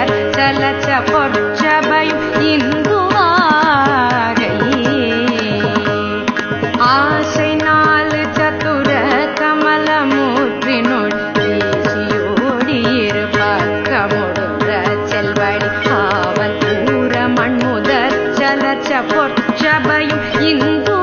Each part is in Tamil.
முதற் சலச்ச பொற்சபையும் இந்துவாகை ஆசை நாலு சதுர கமலமூற்றினுள் வீசியோடியிரு பக்கமுடுற செல்வழி ஆவல் பூர மண்முதற் சலச்ச பொற்சபையும் இந்துவாகை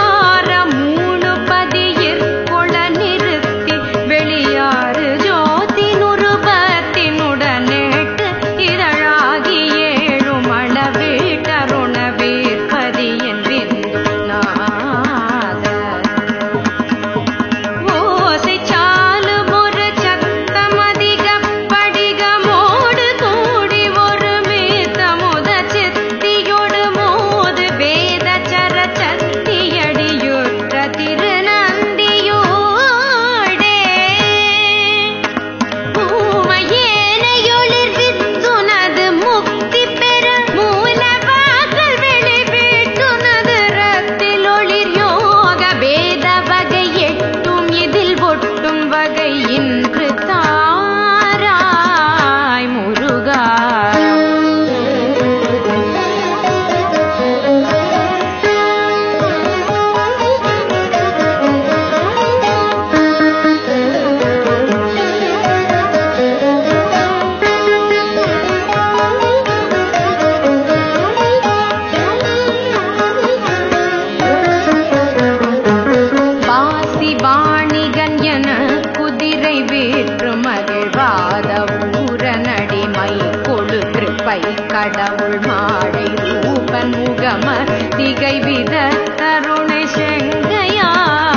ஆர மூணு பதியிற் கொள நிறுத்தி வெளியாறு ஜோதி நுருபத்தினுடனேட்டு இதழாகி ஏழு மளவீட்டருண வீர்பதியின் விந்து நாத ஓசை சாலு ஒரு சத்தமதிக படிகமோடு கூடி ஒரு மீத்த முத சித்தியோடு மோது வேத சர சத்தியடியுற்ற திருநந்தியோடே பூமையேனையொளிர் வித்துனது முக்தி பெற மூலவாகல் வெளிவீட்டுனது ரத்தில் ஒளிர் யோக வேத வகை எட்டும் இதில் ஒட்டும் வகை இன்று தாராய் முருகா வாசி வாணிகன் என குதிரை வீற்று மகிழ்வாத ஊரனடிமை கொழு கிருப்பை கடவுள் மாடை ரூபன் முகம திகை வித தருணை செங்கையாளி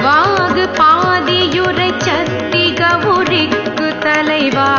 வாகு பாதியுரை சத்திக உரிக்கு தலைவா